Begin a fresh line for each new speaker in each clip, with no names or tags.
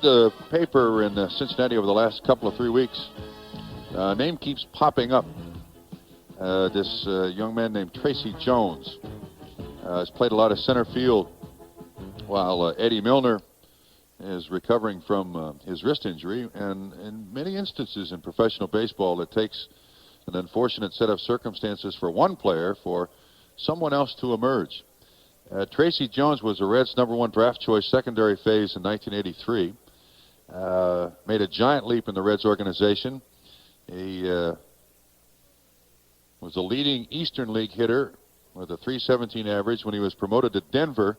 the paper in Cincinnati over the last couple of 3 weeks. Name keeps popping up. This young man named Tracy Jones has played a lot of center field while Eddie Milner is recovering from his wrist injury. And in many instances in professional baseball, it takes an unfortunate set of circumstances for one player for someone else to emerge. Tracy Jones was the Reds' #1 draft choice secondary phase in 1983. Made a giant leap in the Reds organization. He was a leading Eastern League hitter with a .317 average when he was promoted to Denver.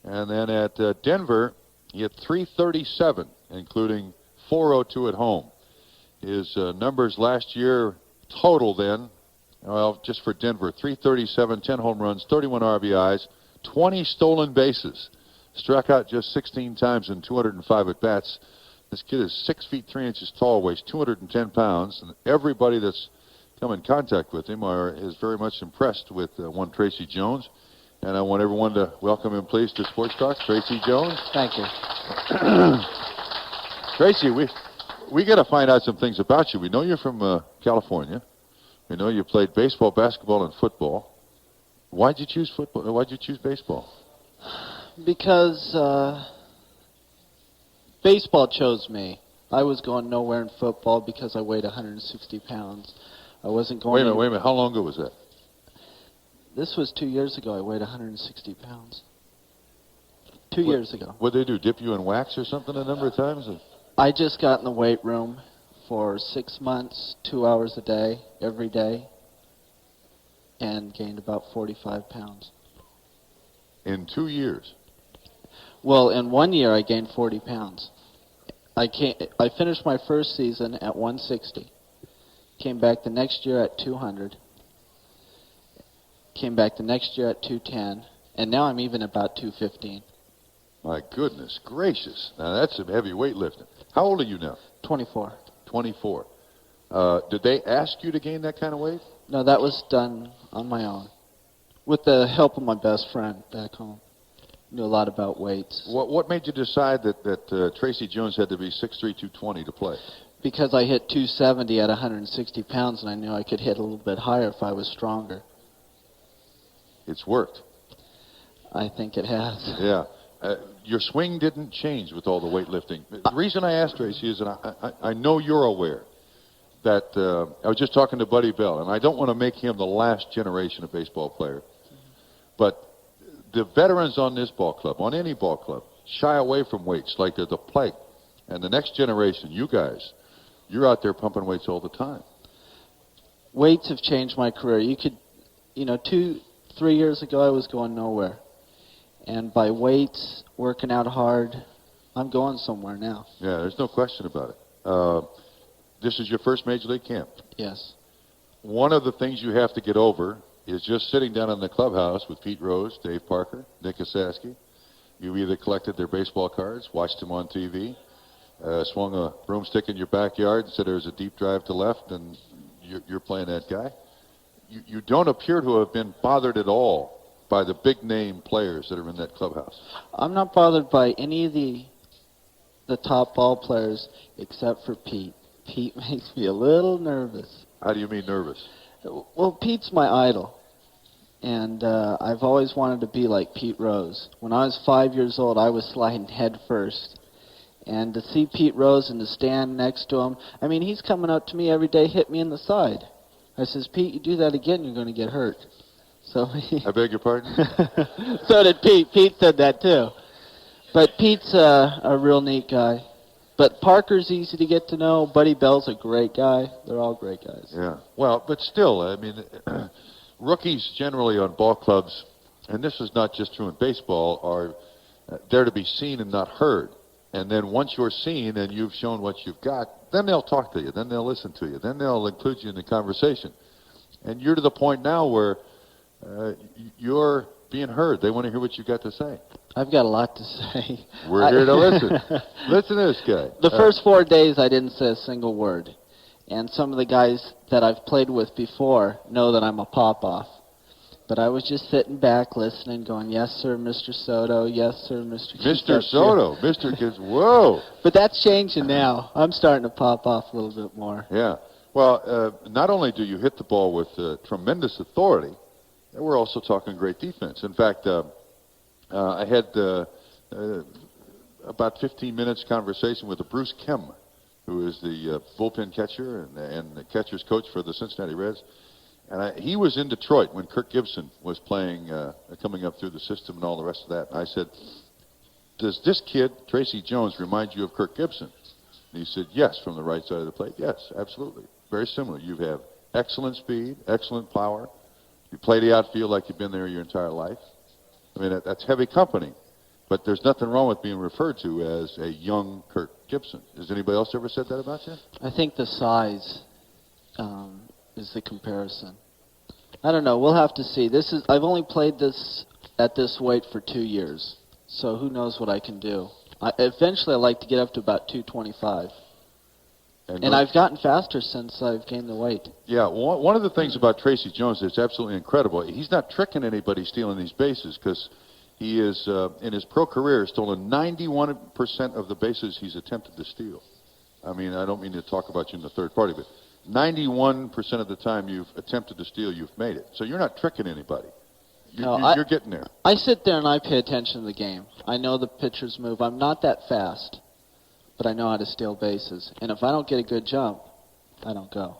And then at Denver, he had .337, including .402 at home. His numbers last year total then, well, just for Denver, .337, 10 home runs, 31 RBIs, 20 stolen bases. Struck out just 16 times in 205 at-bats. This kid is 6 feet 3 inches tall, weighs 210 pounds, and everybody that's come in contact with him is very much impressed with one Tracy Jones. And I want everyone to welcome him, please, to Sports Talk. Tracy Jones.
Thank you.
Tracy, we got to find out some things about you. We know you're from California. We know you played baseball, basketball, and football. Why'd you choose football? Why'd you choose baseball?
Because baseball chose me. I was going nowhere in football because I weighed 160 pounds. I wasn't going.
Wait a minute. How long ago was that?
This was 2 years ago. I weighed 160 pounds. 2 years ago.
What'd they do? Dip you in wax or something a number of times?
I just got in the weight room for 6 months, 2 hours a day, every day, and gained about 45 pounds.
In 2 years?
Well, in 1 year, I gained 40 pounds. I finished my first season at 160. Came back the next year at 200. Came back the next year at 210. And now I'm even about 215.
My goodness gracious. Now, that's some heavy weightlifting. How old are you now?
24.
24. Did they ask you to gain that kind of weight?
No, that was done on my own. With the help of my best friend back home. Knew a lot about weights.
What made you decide that Tracy Jones had to be 6'3", 220 to play?
Because I hit 270 at 160 pounds, and I knew I could hit a little bit higher if I was stronger.
It's worked.
I think it has.
Yeah. Your swing didn't change with all the weightlifting. The reason I asked Tracy is that I know you're aware that I was just talking to Buddy Bell, and I don't want to make him the last generation of baseball player, but the veterans on this ball club, on any ball club, shy away from weights like they're the plague. And the next generation, you guys, you're out there pumping weights all the time.
Weights have changed my career. 2-3 years ago, I was going nowhere. And by weights, working out hard, I'm going somewhere now.
Yeah, there's no question about it. This is your first Major League camp.
Yes.
One of the things you have to get over is just sitting down in the clubhouse with Pete Rose, Dave Parker, Nick Asaski. You either collected their baseball cards, watched them on TV, swung a broomstick in your backyard and said there's a deep drive to left, and you're playing that guy. You don't appear to have been bothered at all by the big-name players that are in that clubhouse.
I'm not bothered by any of the top ball players except for Pete. Pete makes me a little nervous.
How do you mean nervous?
Well, Pete's my idol. And I've always wanted to be like Pete Rose. When I was 5 years old, I was sliding head first. And to see Pete Rose and to stand next to him, I mean, he's coming up to me every day, hit me in the side. I says, Pete, you do that again, you're going to get hurt. So
I beg your pardon?
So did Pete. Pete said that too. But Pete's a real neat guy. But Parker's easy to get to know. Buddy Bell's a great guy. They're all great guys.
Yeah. Well, but still, I mean, rookies generally on ball clubs, and this is not just true in baseball, are there to be seen and not heard. And then once you're seen and you've shown what you've got, then they'll talk to you. Then they'll listen to you. Then they'll include you in the conversation. And you're to the point now where you're being heard. They want to hear what you've got to say.
I've got a lot to say.
We're here to listen. Listen to this guy.
The first 4 days, I didn't say a single word. And some of the guys that I've played with before know that I'm a pop-off. But I was just sitting back, listening, going, yes, sir, Mr. Soto. Yes, sir, Mr.
Mr. Soto. Mr. Kids. Whoa.
But that's changing now. I'm starting to pop off a little bit more.
Yeah. Well, not only do you hit the ball with tremendous authority, we're also talking great defense. In fact, I had about 15 minutes conversation with Bruce Kemp, who is the bullpen catcher and the catcher's coach for the Cincinnati Reds. And he was in Detroit when Kirk Gibson was playing, coming up through the system and all the rest of that. And I said, does this kid, Tracy Jones, remind you of Kirk Gibson? And he said, yes, from the right side of the plate. Yes, absolutely. Very similar. You have excellent speed, excellent power. You play the outfield like you've been there your entire life. I mean, that's heavy company. But there's nothing wrong with being referred to as a young Kirk Gibson. Has anybody else ever said that about you?
I think the size is the comparison. I don't know. We'll have to see. I've only played this at this weight for 2 years, so who knows what I can do. Eventually, I'd like to get up to about 225. And I've gotten faster since I've gained the weight.
Yeah, one of the things about Tracy Jones that's absolutely incredible, he's not tricking anybody stealing these bases, because he is, in his pro career, stolen 91% of the bases he's attempted to steal. I mean, I don't mean to talk about you in the third party, but 91% of the time you've attempted to steal, you've made it. So you're not tricking anybody. You're getting there.
I sit there and I pay attention to the game. I know the pitcher's move. I'm not that fast, but I know how to steal bases. And if I don't get a good jump, I don't go.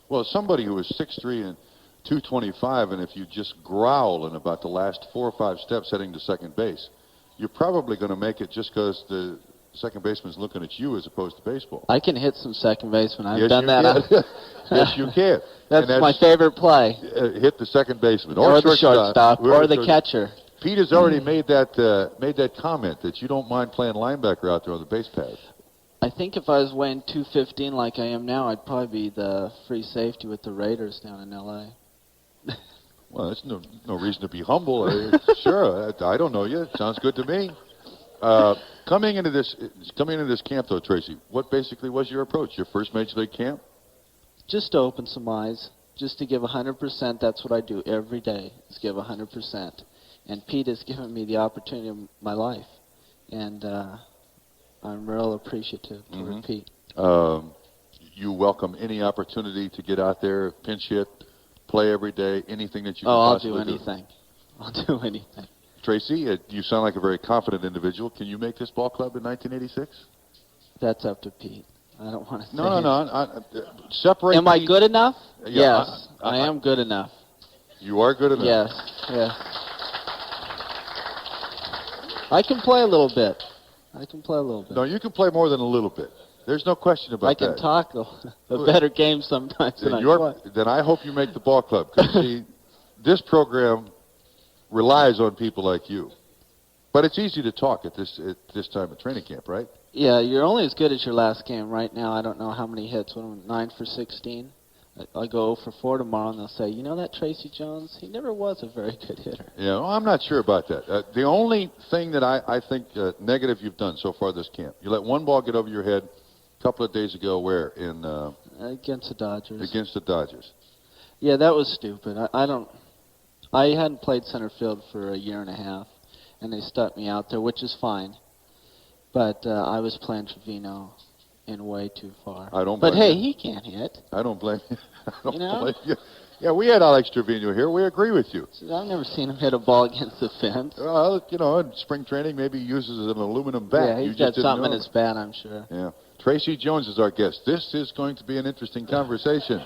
Well, somebody who is 6'3" and 225, and if you just growl in about the last 4 or 5 steps heading to second base, you're probably going to make it just because the second baseman's looking at you as opposed to baseball.
I can hit some second baseman. I've done that.
Yes, you can.
That's my favorite play.
Hit the second baseman
or the shortstop or the catcher.
Pete has already made that comment that you don't mind playing linebacker out there on the base pad.
I think if I was weighing 215 like I am now, I'd probably be the free safety with the Raiders down in L.A.
Well, there's no reason to be humble. Sure, I don't know you. It sounds good to me. Coming into this camp, though, Tracy, what basically was your approach? Your first major league camp?
Just to open some eyes, just to give 100%. That's what I do every day, is give 100%. And Pete has given me the opportunity of my life, and I'm real appreciative to Pete.
You welcome any opportunity to get out there, pinch hit, play every day, anything that you can
I'll
possibly
do anything. I'll do anything.
Tracy, you sound like a very confident individual. Can you make this ball club in 1986?
That's up to Pete. I don't want to say.
No. Separate.
Am I good enough?
Yeah,
yes, I am good enough.
You are good enough.
Yes. I can play a little bit.
No, you can play more than a little bit. There's no question about that.
I can talk a better game sometimes than I play.
Then I hope you make the ball club. Because, see, this program relies on people like you. But it's easy to talk at this time of training camp, right?
Yeah, you're only as good as your last game. Right now, I don't know how many hits. 9 for 16. I'll go 0 for 4 tomorrow, and they'll say, you know that Tracy Jones? He never was a very good hitter.
Yeah, well, I'm not sure about that. The only thing that I think negative you've done so far this camp, you let one ball get over your head a couple of days ago where?
Against the Dodgers.
Against the Dodgers.
Yeah, that was stupid. I hadn't played center field for a year and a half, and they stuck me out there, which is fine. But I was playing Trevino in way too far.
I don't blame
But hey,
you.
he can't hit.
I don't blame you.
Blame
you. Yeah, we had Alex Trevino here. We agree with you.
I've never seen him hit a ball against the fence.
Well, in spring training, maybe he uses an aluminum bat.
Yeah, he's got something in his bat, I'm sure.
Yeah. Tracy Jones is our guest. This is going to be an interesting conversation,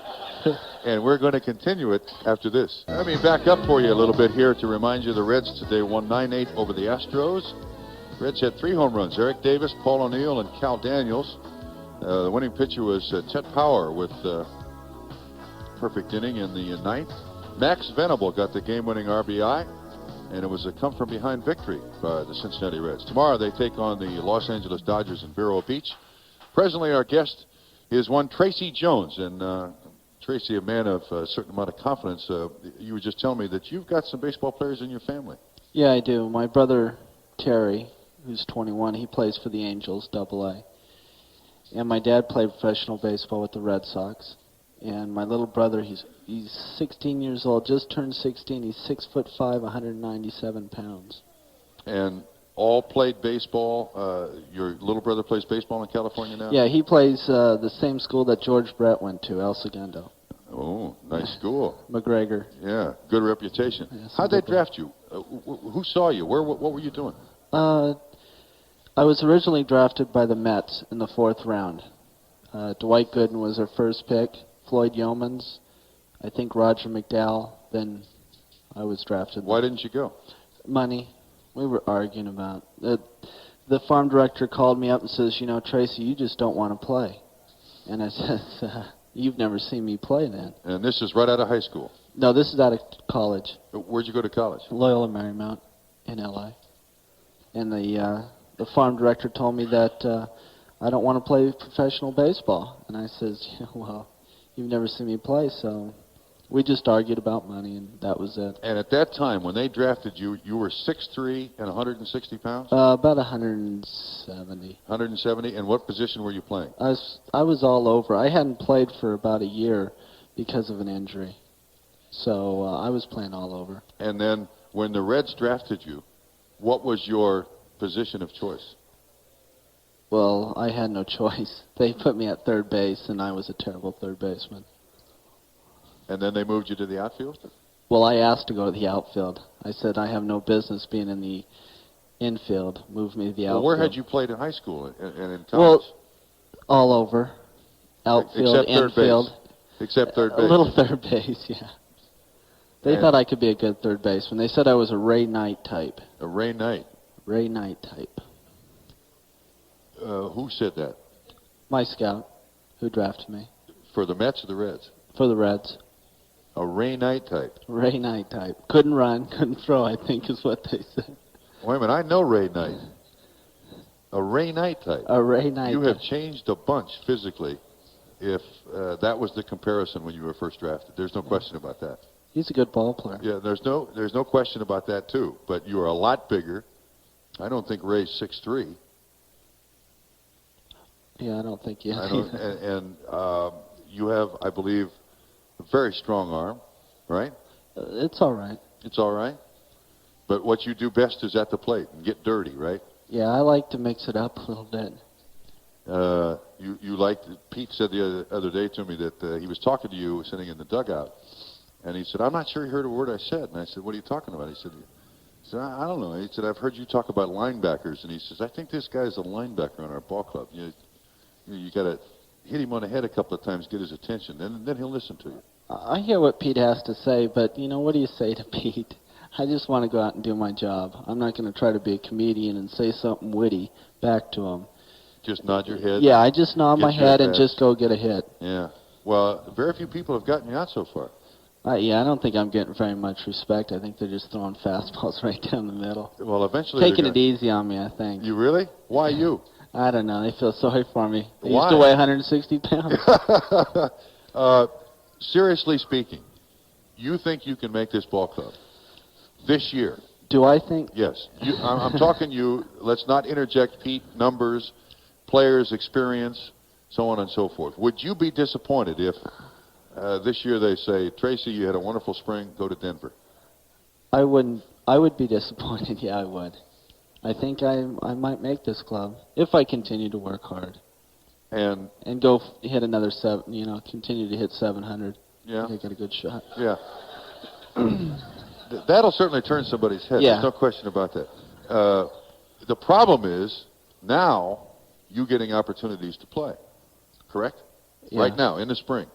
and we're going to continue it after this. Let me back up for you a little bit here to remind you the Reds today won 9-8 over the Astros. Reds had 3 home runs, Eric Davis, Paul O'Neill, and Cal Daniels. The winning pitcher was Chet Power with perfect inning in the 9th. Max Venable got the game-winning RBI, and it was a come-from-behind victory by the Cincinnati Reds. Tomorrow they take on the Los Angeles Dodgers in Vero Beach. Presently our guest is one Tracy Jones, and Tracy, a man of a certain amount of confidence. You were just telling me that you've got some baseball players in your family.
Yeah, I do. My brother Terry, who's 21, he plays for the Angels, AA. And my dad played professional baseball with the Red Sox. And my little brother, he's 16 years old, just turned 16. He's 6'5", 197 pounds.
And all played baseball. Your little brother plays baseball in California now?
Yeah, he plays the same school that George Brett went to, El Segundo.
Oh, nice school.
McGregor.
Yeah, good reputation.
Yeah,
How'd they draft you? Who saw you? What were you doing?
I was originally drafted by the Mets in the 4th round. Dwight Gooden was our first pick. Floyd Yeomans, I think Roger McDowell. Then I was drafted.
Why didn't you go?
Money. We were arguing about it. The farm director called me up and says, you know, Tracy, you just don't want to play. And I said, you've never seen me play then.
And this is right out of high school?
No, this is out of college.
Where'd you go to college?
Loyola Marymount in L.A. And the farm director told me that I don't want to play professional baseball. And I says, yeah, well, you've never seen me play, so we just argued about money, and that was it.
And at that time, when they drafted you, you were 6'3" and 160 pounds?
About 170.
170, and what position were you playing?
I was all over. I hadn't played for about a year because of an injury. So I was playing all over.
And then when the Reds drafted you, what was your position of choice?
Well, I had no choice. They put me at third base, and I was a terrible third baseman.
And then they moved you to the outfield?
Well, I asked to go to the outfield. I said, I have no business being in the infield. Move me to the outfield.
Well, where had you played in high school and in college?
Well, all over. Outfield,
except third
infield.
Base. Except third base.
A little third base, yeah. They thought I could be a good third baseman. They said I was a Ray Knight type.
A Ray Knight?
Ray Knight type.
Who said that?
My scout, who drafted me.
For the Mets or the Reds?
For the Reds.
A Ray Knight type?
Ray Knight type. Couldn't run, couldn't throw, I think is what they said.
Wait a minute, I know Ray Knight. A Ray Knight type?
A Ray Knight
You
type.
have changed a bunch physically if that was the comparison when you were first drafted. There's no question about that.
He's a good ball player.
Yeah, there's no question about that, too. But you are a lot bigger. I don't think Ray's 6'3".
Yeah, I don't think he is.
And you have, I believe, a very strong arm, right?
It's all right.
It's all right? But what you do best is at the plate and get dirty, right?
Yeah, I like to mix it up a little bit.
You like, Pete said the other day to me that he was talking to you sitting in the dugout, and he said, I'm not sure he heard a word I said. And I said, what are you talking about? He said, I don't know. He said, I've heard you talk about linebackers. And he says, I think this guy's a linebacker on our ball club. You got to hit him on the head a couple of times, get his attention, and then he'll listen to you.
I hear what Pete has to say, but, what do you say to Pete? I just want to go out and do my job. I'm not going to try to be a comedian and say something witty back to him.
Just nod your head?
Yeah, I just nod my head and just go get a hit.
Yeah. Well, very few people have gotten you out so far.
Yeah, I don't think I'm getting very much respect. I think they're just throwing fastballs right down the middle.
Well, eventually
taking it easy on me, I think.
You really? Why you?
I don't know. They feel sorry for me. I
Why?
used to weigh 160 pounds.
Seriously speaking, you think you can make this ball club this year?
Do I think?
Yes. I'm talking you. Let's not interject, Pete, numbers, players' experience, so on and so forth. Would you be disappointed if this year they say, Tracy, you had a wonderful spring, go to Denver?
I wouldn't. I would be disappointed. Yeah, I would. I think I might make this club if I continue to work hard. And go hit another continue to hit 700.
Yeah.
I got a good shot.
Yeah. That'll certainly turn somebody's head.
Yeah.
There's no question about that. The problem is now you getting opportunities to play, correct?
Yeah.
Right now, in the spring.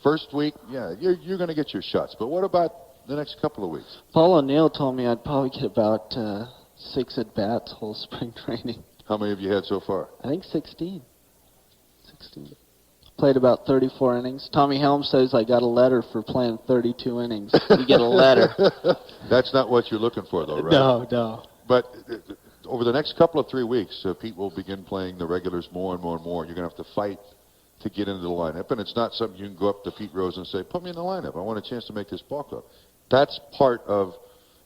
First week, yeah, you're going to get your shots. But what about the next couple of weeks?
Paul O'Neill told me I'd probably get about 6 at-bats whole spring training.
How many have you had so far?
I think 16. Played about 34 innings. Tommy Helm says I got a letter for playing 32 innings. You get a letter.
That's not what you're looking for, though, right?
No.
But over the next couple of 3 weeks, Pete will begin playing the regulars more and more and more. You're going to have to fight to get into the lineup. And it's not something you can go up to Pete Rose and say, put me in the lineup. I want a chance to make this ball club. That's part of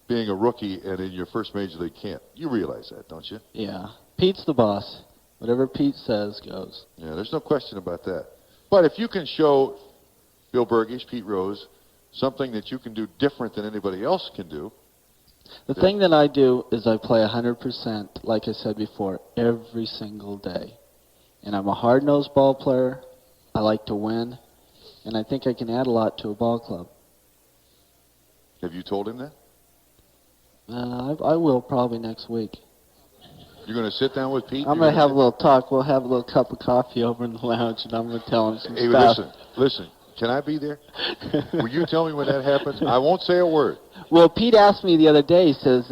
being a rookie and in your first major league camp. You realize that, don't you?
Yeah. Pete's the boss. Whatever Pete says goes.
Yeah, there's no question about that. But if you can show Bill Burgess, Pete Rose, something that you can do different than anybody else can do.
The thing that I do is I play 100%, like I said before, every single day. And I'm a hard-nosed ball player. I like to win. And I think I can add a lot to a ball club.
Have you told him that?
I will probably next week.
You're going to sit down with Pete?
I'm going to have a little talk. We'll have a little cup of coffee over in the lounge, and I'm going to tell him some
Hey,
stuff.
listen. Can I be there? Will you tell me when that happens? I won't say a word.
Well, Pete asked me the other day, he says,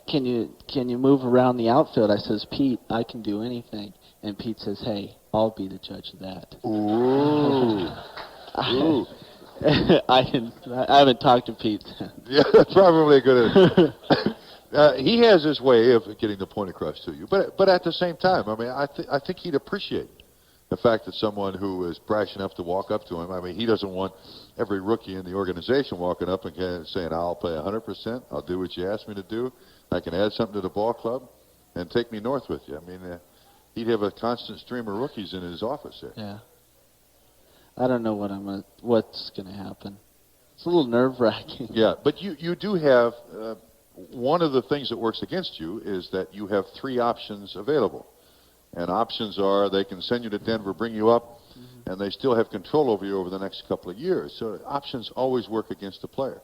can you move around the outfield? I says, Pete, I can do anything. And Pete says, hey, I'll be the judge of that.
Ooh. Ooh.
I haven't talked to Pete.
Yeah, that's probably a good he has his way of getting the point across to you. But at the same time, I mean, I think he'd appreciate the fact that someone who is brash enough to walk up to him, I mean, he doesn't want every rookie in the organization walking up and saying, I'll play 100%, I'll do what you ask me to do, I can add something to the ball club, and take me north with you. I mean, he'd have a constant stream of rookies in his office there.
Yeah. I don't know what's going to happen. It's a little nerve-wracking.
Yeah, but you do have, one of the things that works against you is that you have 3 options available. And options are they can send you to Denver, bring you up, and they still have control over you over the next couple of years. So options always work against the player.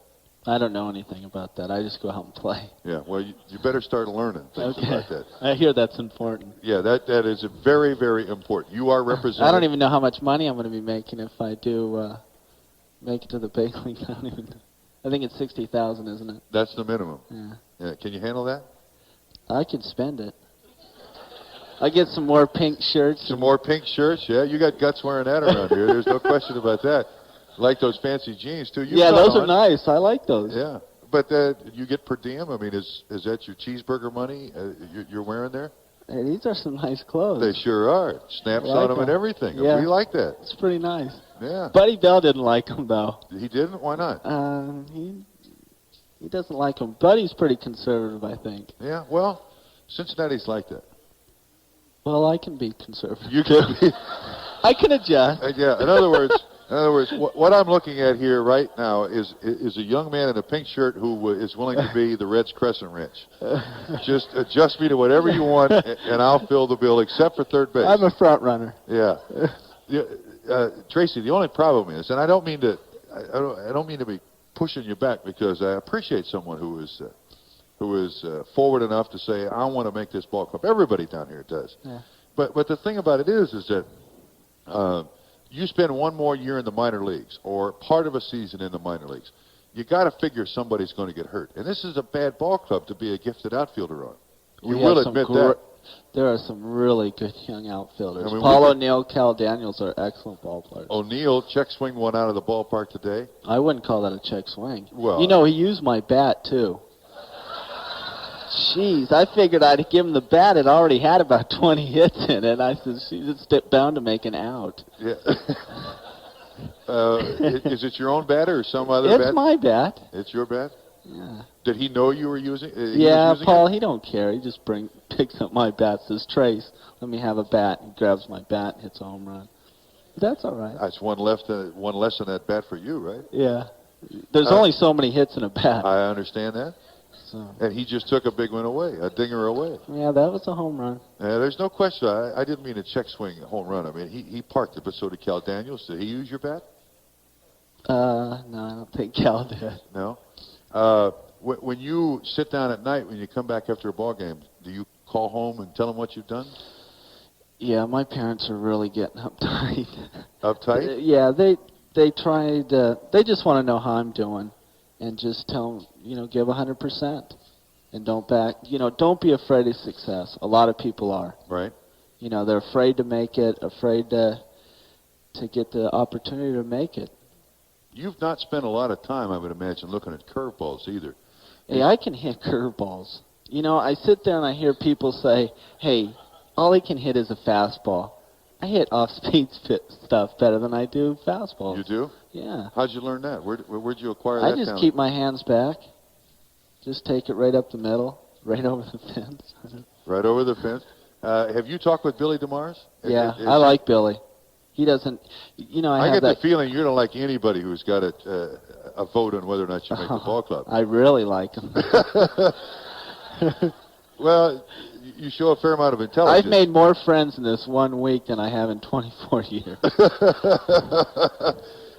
I don't know anything about that. I just go out and play.
Yeah, well, you better start learning things about that.
I hear that's important.
Yeah, that is very, very important. You are represented.
I don't even know how much money I'm going to be making if I do make it to the big league. I don't even know. I think it's $60,000, isn't it?
That's the minimum.
Yeah.
Can you handle that?
I could spend it. I get some more pink shirts.
Some more pink shirts? Yeah, you got guts wearing that around here. There's no question about that. Like those fancy jeans, too.
Yeah, those are nice. I like those.
Yeah. But you get per diem? I mean, is that your cheeseburger money you're wearing there?
Hey, these are some nice clothes.
They sure are. Snaps on them and everything.
Yeah.
We like that.
It's pretty nice.
Yeah.
Buddy Bell didn't like them, though.
He didn't? Why not?
He doesn't like them. Buddy's pretty conservative, I think.
Yeah, well, Cincinnati's like that.
Well, I can be conservative.
You can be.
I can adjust.
Yeah, in other words, what I'm looking at here right now is a young man in a pink shirt who is willing to be the Reds' Crescent Wrench. Just adjust me to whatever you want, and I'll fill the bill, except for third base.
I'm a front runner.
Yeah. Tracy, the only problem is, and I don't mean to be pushing you back, because I appreciate someone who is forward enough to say, I want to make this ball club. Everybody down here does.
Yeah.
But the thing about it is that you spend one more year in the minor leagues or part of a season in the minor leagues. You got to figure somebody's going to get hurt. And this is a bad ball club to be a gifted outfielder on. You will admit that.
There are some really good young outfielders.
I mean,
Paul O'Neill, Cal Daniels are excellent ball players.
O'Neill check swing one out of the ballpark today.
I wouldn't call that a check swing.
Well,
you know, he used my bat, too. Jeez, I figured I'd give him the bat. It already had about 20 hits in it. I said, it's bound to make an out.
Yeah. Is it your own bat or some other bat?
It's my bat.
It's your bat?
Yeah.
Did he know you were using it?
Yeah, Paul, he don't care. He just picks up my bat, says, Trace, let me have a bat. He grabs my bat and hits a home run. That's all right.
That's one less in that bat for you, right?
Yeah. There's only so many hits in a bat.
I understand that.
So.
And he just took a big one away, a dinger away.
Yeah, that was a home run.
There's no question. I didn't mean a check swing home run. I mean, he parked it, but so did Cal Daniels. Did he use your bat?
No, I don't think Cal did.
No? When you sit down at night, when you come back after a ball game, do you call home and tell them what you've done?
Yeah, my parents are really getting uptight.
Uptight?
Yeah, they they just want to know how I'm doing, and just tell them, give 100%, and don't be afraid of success. A lot of people are.
Right.
They're afraid to make it, afraid to get the opportunity to make it.
You've not spent a lot of time, I would imagine, looking at curveballs either.
Hey, I can hit curveballs. I sit there and I hear people say, hey, all he can hit is a fastball. I hit off-speed stuff better than I do fastballs.
You do?
Yeah.
How'd you learn that? Where'd you acquire that
I just
talent?
keep my hands back. Just take it right up the middle, right over the fence.
Right over the fence. Have you talked with Billy DeMars?
Yeah, I like Billy. He doesn't.
I
have
get
that.
the feeling you don't like anybody who's got a vote on whether or not you make the ball club.
I really like him.
Well, you show a fair amount of intelligence.
I've made more friends in this 1 week than I have in 24 years.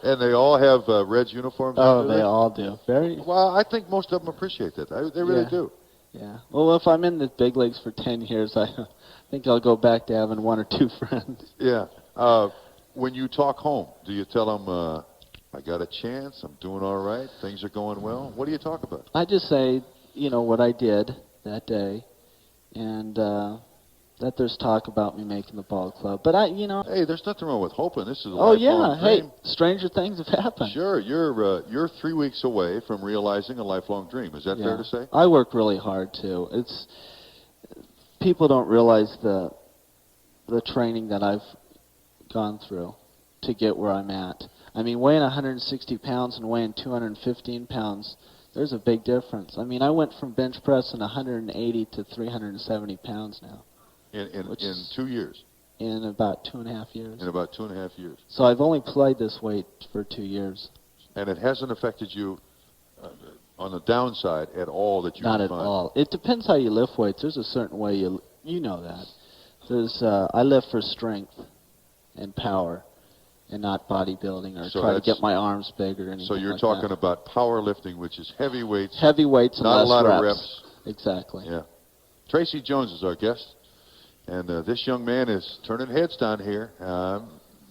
And they all have Reds uniforms
Oh,
on,
they all do. Very.
Well, I think most of them appreciate that. They really do.
Yeah. Well, if I'm in the big leagues for 10 years, I think I'll go back to having 1 or 2 friends.
Yeah. When you talk home, do you tell them, I got a chance, I'm doing all right, things are going well? What do you talk about?
I just say, what I did that day, and that there's talk about me making the ball club. But
Hey, there's nothing wrong with hoping. This is a
lifelong
dream.
Hey, stranger things have happened.
Sure, you're 3 weeks away from realizing a lifelong dream. Is that fair to say?
I work really hard too. People don't realize the training that I've gone through to get where I'm at. I mean, weighing 160 pounds and weighing 215 pounds, there's a big difference. I mean, I went from bench pressing 180 to 370 pounds now.
In 2 years?
In about 2.5 years.
In about 2.5 years.
So I've only played this weight for 2 years.
And it hasn't affected you on the downside at all that you
Not
can
at
find?
all. It depends how you lift weights. There's a certain way you know that. I lift for strength and power, and not bodybuilding or try to get my arms bigger. And
so you're talking about powerlifting, which is heavy weights.
Heavy weights and
not
less
a lot
reps.
of reps.
Exactly.
Yeah. Tracy Jones is our guest, and this young man is turning heads down here,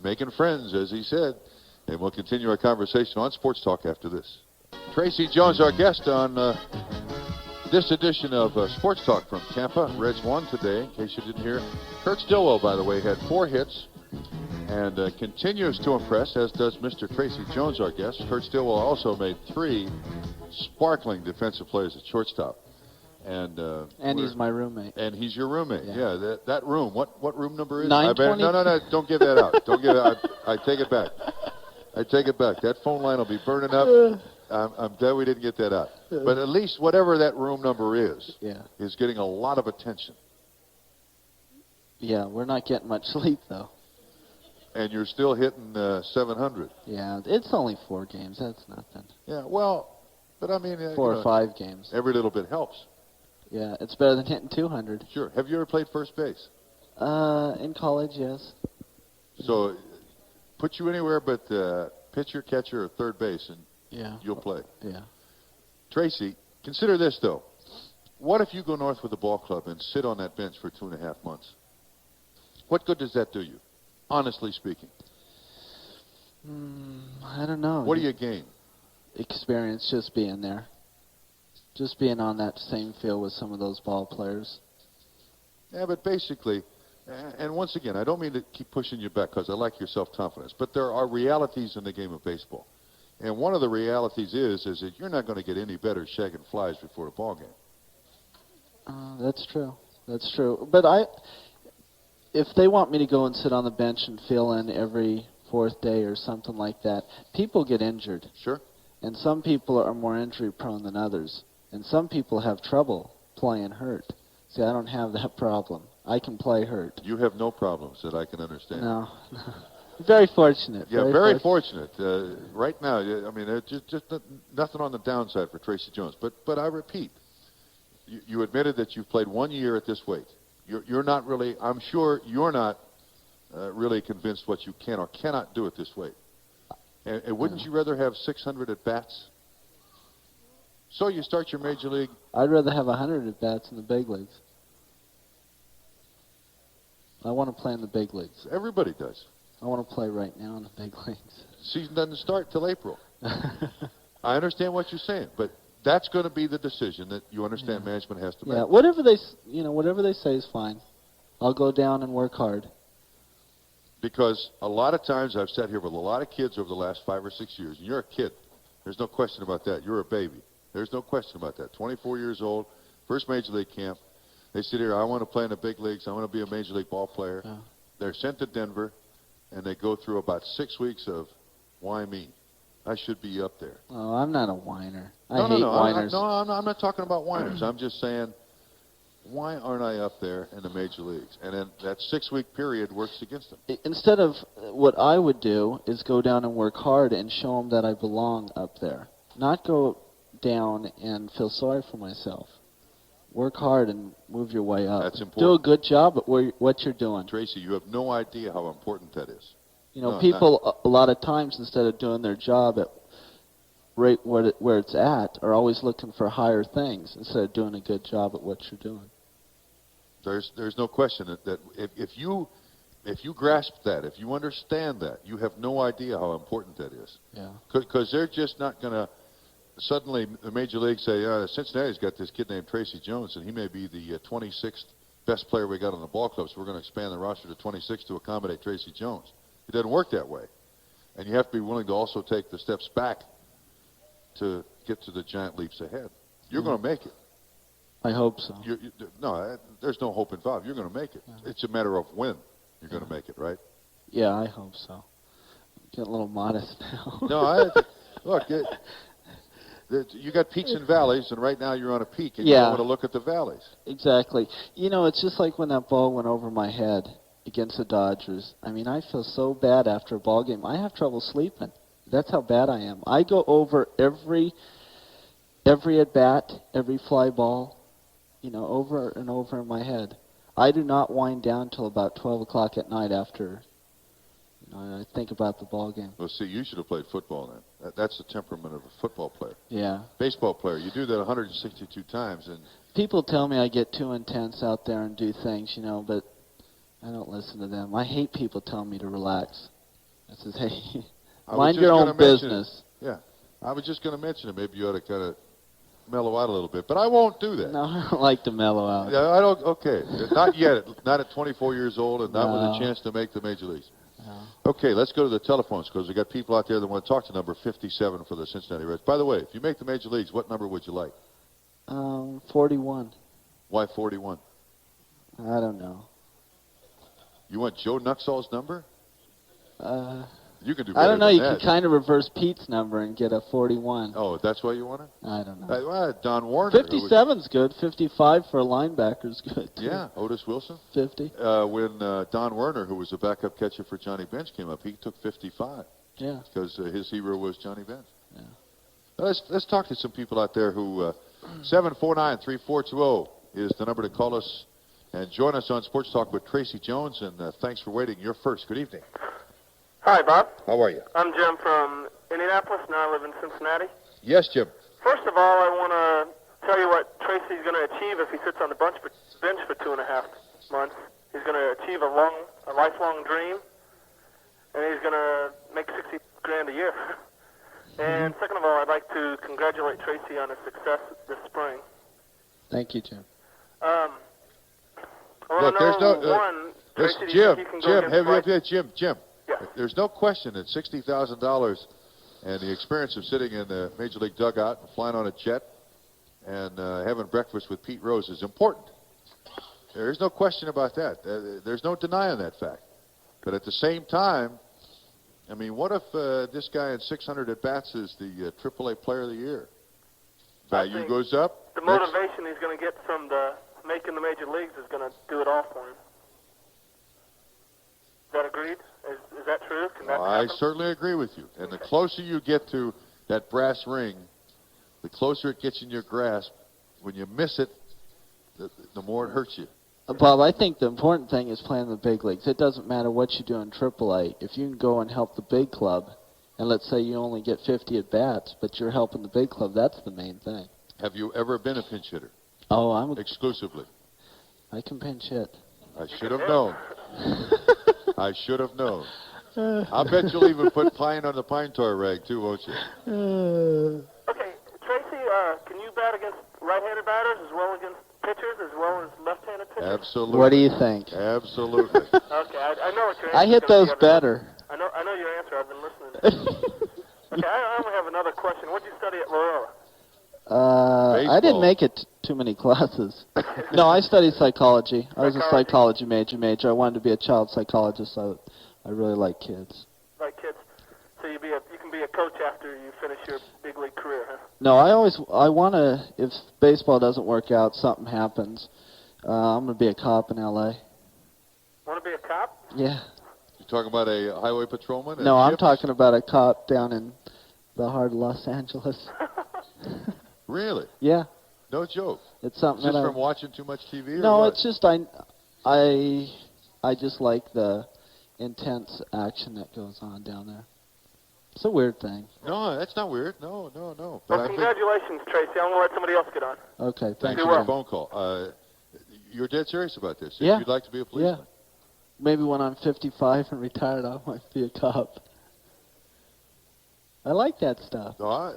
making friends, as he said, and we'll continue our conversation on Sports Talk after this. Tracy Jones, our guest on this edition of Sports Talk from Tampa. Reds won today, in case you didn't hear. Kurt Stillwell, by the way, had 4 hits and continues to impress, as does Mr. Tracy Jones, our guest. Kurt Stillwell also made 3 sparkling defensive plays at shortstop. And
he's my roommate.
And he's your roommate. Yeah, that room. What room number is it?
920.
No, don't give that out. Don't give it out. I take it back. I take it back. That phone line will be burning up. I'm glad we didn't get that out. But at least whatever that room number is getting a lot of attention.
Yeah, we're not getting much sleep, though.
And you're still hitting 700.
Yeah, it's only 4 games. That's nothing.
Yeah, well, but I mean...
4 or 5 games.
Every little bit helps.
Yeah, it's better than hitting 200.
Sure. Have you ever played first base?
In college, yes.
So, put you anywhere but pitcher, catcher, or third base, and you'll play.
Yeah.
Tracy, consider this, though. What if you go north with the ball club and sit on that bench for 2.5 months? What good does that do you, honestly speaking?
I don't know.
What do you gain?
Experience, just being there. Just being on that same field with some of those ball players.
Yeah, but basically, and once again, I don't mean to keep pushing you back because I like your self-confidence, but there are realities in the game of baseball. And one of the realities is that you're not going to get any better shagging flies before a ball game.
That's true. That's true. But if they want me to go and sit on the bench and fill in every 4th day or something like that, people get injured.
Sure.
And some people are more injury prone than others. And some people have trouble playing hurt. See, I don't have that problem. I can play hurt.
You have no problems that I can understand.
No. Very fortunate.
Yeah, very fortunate. Right now, I mean, just nothing on the downside for Tracy Jones. But I repeat, you admitted that you've played 1 year at this weight. You're not really, I'm sure you're not really convinced what you can or cannot do at this weight. And wouldn't you rather have 600 at-bats? So you start your major league.
I'd rather have 100 at-bats in the big leagues. I want to play in the big leagues.
Everybody does.
I want to play right now in the big leagues.
Season doesn't start till April. I understand what you're saying, but that's going to be the decision that you understand management has to make.
Yeah, whatever they say is fine. I'll go down and work hard.
Because a lot of times I've sat here with a lot of kids over the last 5 or 6 years, and you're a kid. There's no question about that. You're a baby. There's no question about that. 24 years old, first major league camp. They sit here, I want to play in the big leagues. I want to be a major league ball player. Yeah. They're sent to Denver, and they go through about 6 weeks of, why me? I should be up there.
Oh, I'm not a whiner. I hate whiners.
I'm not talking about whiners. I'm just saying why aren't I up there in the major leagues? And then that 6-week period works against them.
Instead of what I would do is go down and work hard and show them that I belong up there. Not go down and feel sorry for myself. Work hard and move your way up.
That's important.
Do a good job at what you're doing.
Tracy, you have no idea how important that is.
You know,
No,
people a lot of times, instead of doing their job at right where it's at, are always looking for higher things instead of doing a good job at what you're doing.
There's no question that if you grasp that, if you understand that, you have no idea how important that is.
Yeah.
Because they're just not going to suddenly, the major league say, Cincinnati's got this kid named Tracy Jones, and he may be the 26th best player we got on the ball club, so we're going to expand the roster to 26 to accommodate Tracy Jones. It doesn't work that way. And you have to be willing to also take the steps back to get to the giant leaps ahead. You're going to make it.
I hope so.
No, there's no hope involved. You're going to make it. Yeah. It's a matter of when you're going to make it, right?
Yeah, I hope so. Get a little modest now.
No, look, you got peaks and valleys, and right now you're on a peak, and you
yeah.
don't want to look at the valleys.
Exactly. You know, it's just like when that ball went over my head against the Dodgers. I mean, I feel so bad after a ball game. I have trouble sleeping. That's how bad I am. I go over every at-bat, every fly ball, you know, over and over in my head. I do not wind down till about 12 o'clock at night after, you know, I think about the ball game.
Well, see, you should have played football then. That's the temperament of a football player.
Yeah.
Baseball player, you do that 162 times. And
people tell me I get too intense out there and do things, you know, but I don't listen to them. I hate people telling me to relax. I says, hey, mind your own business.
Yeah. I was just going to mention it. Maybe you ought to kind of mellow out a little bit, but I won't do that.
No, I don't like to mellow out.
Yeah, I don't. Okay, not yet. Not at 24 years old, and not with a chance to make the major leagues. No. Okay, let's go to the telephones because we got people out there that want to talk to number 57 for the Cincinnati Reds. By the way, if you make the major leagues, what number would you like?
41.
Why 41?
I don't know.
You want Joe Nuxall's number? You can do better
I don't know.
Than
you
that.
can kind of reverse Pete's number and get a 41.
Oh, that's why you want it?
I don't know.
Don Warner.
57's good. 55 for a linebacker's good.
Yeah, Otis Wilson.
50.
When Don Werner, who was a backup catcher for Johnny Bench, came up, he took 55.
Yeah.
Because his hero was Johnny Bench.
Yeah.
Let's talk to some people out there who 749-3420 is the number to call us and join us on Sports Talk with Tracy Jones. And thanks for waiting. You're first. Good evening.
Hi, Bob.
How are you?
I'm Jim from Indianapolis. Now I live in Cincinnati.
Yes, Jim.
First of all, I want to tell you what Tracy's going to achieve if he sits on the bench for 2.5 months. He's going to achieve a lifelong dream, and he's going to make $60,000 a year. And second of all, I'd like to congratulate Tracy on his success this spring.
Thank you, Jim.
Look, there's no
Tracy,
Jim.
Yeah.
There's no question that $60,000 and the experience of sitting in the Major League dugout and flying on a jet and having breakfast with Pete Rose is important. There is no question about that. There's no denying that fact. But at the same time, I mean, what if this guy in 600 at-bats is the AAA Player of the Year? Value goes up.
The motivation he's going to get from making the major leagues is going to do it all for him. Is that agreed? Is that true? Can that happen?
I certainly agree with you. And the closer you get to that brass ring, the closer it gets in your grasp. When you miss it, the more it hurts you.
Bob, I think the important thing is playing the big leagues. It doesn't matter what you do in AAA. If you can go and help the big club, and let's say you only get 50 at-bats, but you're helping the big club, that's the main thing.
Have you ever been a pinch hitter?
Oh,
exclusively.
I can pinch hit.
I should have known. I should have known. I bet you'll even put pine on the pine tar rag, too, won't you?
Okay, Tracy, can you bat against right-handed batters as well against pitchers as well as left-handed pitchers?
Absolutely.
What do you think?
Absolutely.
Okay, I know what your answer
I hit those better.
I know your answer. I've been listening. Okay, I only have another question. What did you study at Loyola?
I didn't make it too many classes. No, I studied psychology. I was a psychology major. I wanted to be a child psychologist, so I really like kids.
Like kids. So you can be a coach after you finish your big league career, huh?
No, I want to, if baseball doesn't work out, something happens, I'm going to be a cop in L.A.
Want to be a cop?
Yeah.
You talking about a highway patrolman?
No, I'm
Shifts?
talking about a cop down in the heart of Los Angeles.
Really?
Yeah.
No joke.
It's something
Just
that
from watching too much TV? Or
No,
what?
it's just I just like the intense action that goes on down there. It's a weird thing.
No, that's not weird. No. But
Well,
I think
congratulations, Tracy. I'm going to let somebody else get on.
Okay,
thanks
thank
for
you.
your phone call. You're dead serious about this.
Yeah.
You'd like to be a policeman.
Yeah. Maybe when I'm 55 and retired, I might be a cop. I like that stuff.
No,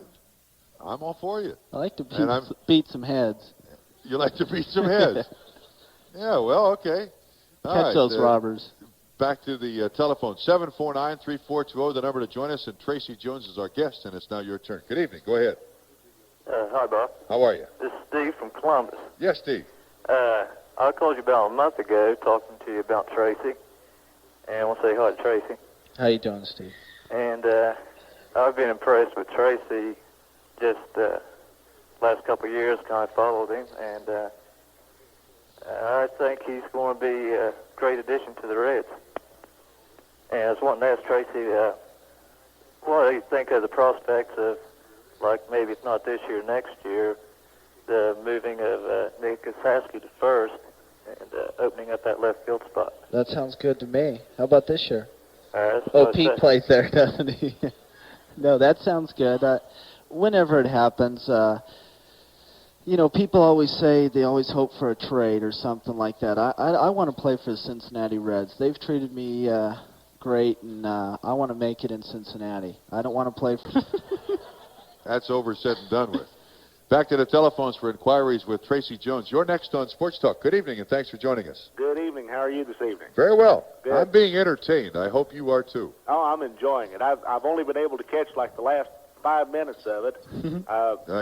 I'm all for you.
I like to
And
beat some heads.
You like to beat some heads. Yeah, well, okay. All
Catch
right,
those robbers.
Back to the telephone, 749-3420, the number to join us, and Tracy Jones is our guest, and it's now your turn. Good evening. Go ahead.
Hi, Bob.
How are you?
This is Steve from Columbus.
Yes, Steve.
I called you about a month ago talking to you about Tracy, and I want to say hi to Tracy.
How you doing, Steve?
And I've been impressed with Tracy just last couple of years, kind of followed him, and I think he's going to be a great addition to the Reds. And I was wanting to ask Tracy, what do you think of the prospects of, like, maybe it's not this year, next year, the moving of Nick Kasaski to first and opening up that left field spot?
That sounds good to me. How about this year?
That's
Oh,
what I
Pete
said.
plays there, doesn't he? No, that sounds good. Whenever it happens, people always say they always hope for a trade or something like that. I want to play for the Cincinnati Reds. They've treated me great, and I want to make it in Cincinnati. I don't want to play for...
That's over, said and done with. Back to the telephones for inquiries with Tracy Jones. You're next on Sports Talk. Good evening, and thanks for joining us.
Good evening. How are you this evening?
Very well.
Good.
I'm being entertained. I hope you are, too.
Oh, I'm enjoying it. I've only been able to catch like the last 5 minutes of it.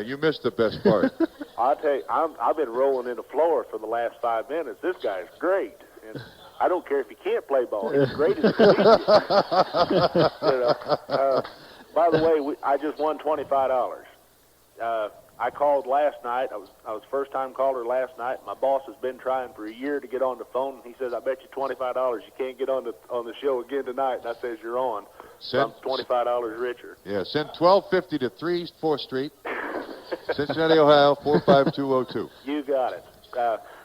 You missed the best part.
I'll tell you, I've been rolling in the floor for the last 5 minutes. This guy's great. And I don't care if he can't play ball. He's great as a comedian. By the way, I just won $25. I called last night. I was first-time caller last night. My boss has been trying for a year to get on the phone. He says, "I bet you $25 you can't get on the show again tonight." And I says, "You're on." So I'm $25 richer.
Yeah, send $12.50 to 3 4th Street, Cincinnati, Ohio 45202.
You got it.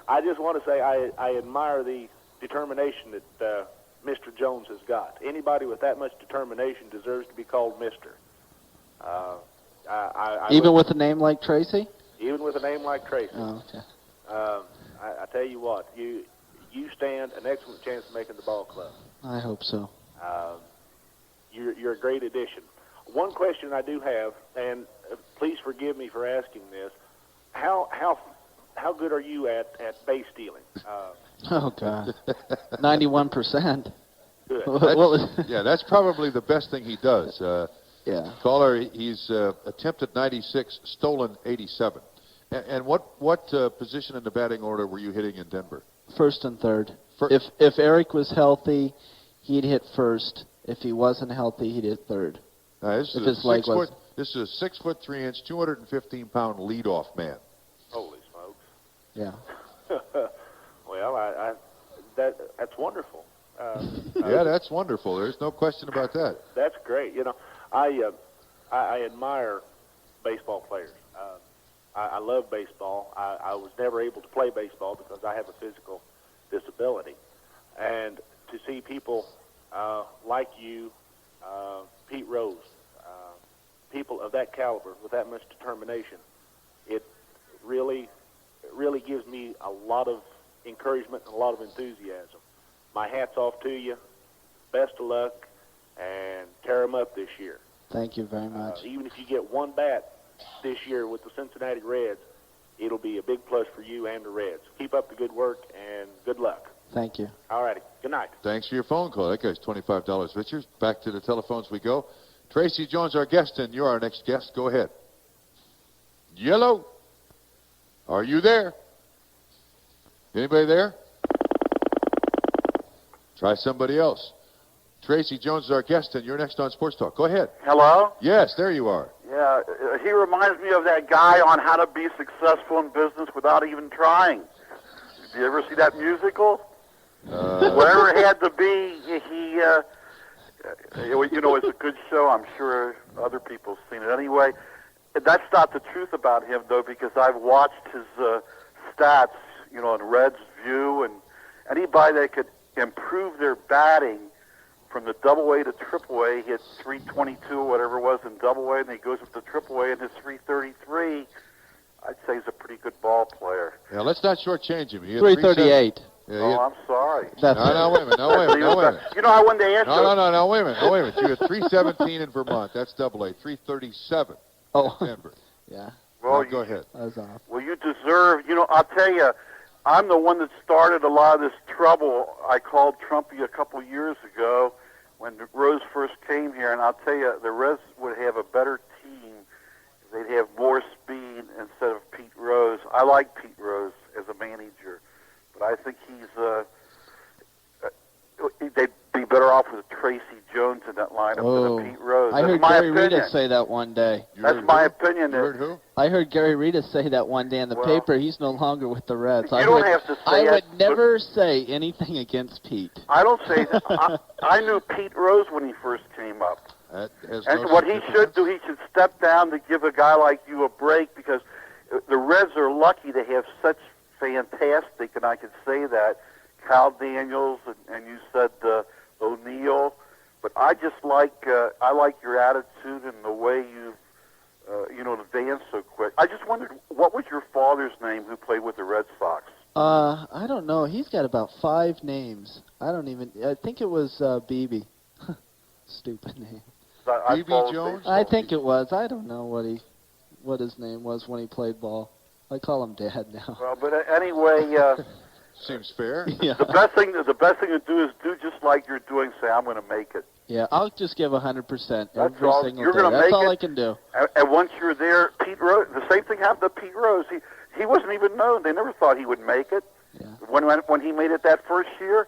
I just want to say I admire the determination that Mr. Jones has got. Anybody with that much determination deserves to be called Mr.
Even with a name like Tracy?
Even with a name like Tracy.
Oh, okay.
I tell you what, you stand an excellent chance of making the ball club.
I hope so.
You're a great addition. One question I do have, and please forgive me for asking this, how good are you at base stealing?
Oh, God. 91%.
Good.
Yeah, that's probably the best thing he does.
Yeah.
Caller, he's attempted 96, stolen 87. And what position in the batting order were you hitting in Denver?
First and third. If Eric was healthy, he'd hit first. If he wasn't healthy, he'd hit third.
This is a 6 foot 3 inch, 215-pound leadoff man.
Holy smokes.
Yeah.
Well, that's wonderful.
Yeah, that's wonderful. There's no question about that.
That's great. I admire baseball players. I love baseball. I was never able to play baseball because I have a physical disability. And to see people like you, Pete Rose, people of that caliber with that much determination, it really gives me a lot of encouragement and a lot of enthusiasm. My hat's off to you. Best of luck, and tear them up this year.
Thank you very much.
Even if you get one bat this year with the Cincinnati Reds, it'll be a big plus for you and the Reds. Keep up the good work, and good luck.
Thank you.
All righty. Good night.
Thanks for your phone call. That guy's $25 richer. Back to the telephones we go. Tracy Jones, our guest, and you're our next guest. Go ahead. Yellow. Are you there? Anybody there? Try somebody else. Tracy Jones is our guest, and you're next on Sports Talk. Go ahead.
Hello?
Yes, there you are.
Yeah, he reminds me of that guy on how to be successful in business without even trying. you ever see that musical?
Uh,
Whatever it had to be, it's a good show. I'm sure other people have seen it. Anyway, that's not the truth about him, though, because I've watched his stats, in Red's View, and anybody that could improve their batting from the AA to AAA, he hit 322 or whatever it was in AA, and then he goes up to AAA and hits 333. I'd say he's a pretty good ball player.
yeah, let's not shortchange him. He had
338.
Yeah,
Oh, I'm sorry.
That's
no, wait a minute. Wait a minute.
I wanted to ask you.
No, wait a minute. You had 317 in Vermont. That's AA. 337
Oh.
in Denver.
Yeah,
Well,
Go ahead.
that was off.
Well, you deserve, I'll tell you, I'm the one that started a lot of this trouble. I called Trumpy a couple years ago when Rose first came here, and I'll tell you, the Reds would have a better team. They'd have more speed instead of Pete Rose. I like Pete Rose as a manager, but I think they'd be better off with Tracy Jones in that lineup than a Pete Rose.
I heard Gary Rita say that one day.
That's my opinion.
You heard who?
I heard Gary Rita say that one day in the paper. He's no longer with the Reds.
You don't have to say
I
it,
would never say anything against Pete.
I don't say that. I knew Pete Rose when he first came up. And what he should do, he should step down to give a guy like you a break, because the Reds are lucky to have such fantastic, and I can say that, Kyle Daniels, and you said O'Neill. But I just like your attitude and the way you've advanced so quick. I just wondered, what was your father's name who played with the Red Sox?
I don't know. He's got about 5 names. I think it was BB. Stupid name.
BB Jones?
I think it was. I don't know what his name was when he played ball. I call him Dad now.
Well, but anyway,
seems fair.
Yeah.
The best thing to do is do just like you're doing. Say, I'm going to make it.
Yeah, I'll just give 100% every
all.
single
You're
day.
gonna
That's
make
all
it.
I can do.
And once you're there, Pete Rose. The same thing happened to Pete Rose. He wasn't even known. They never thought he would make it.
Yeah.
When he made it that first year,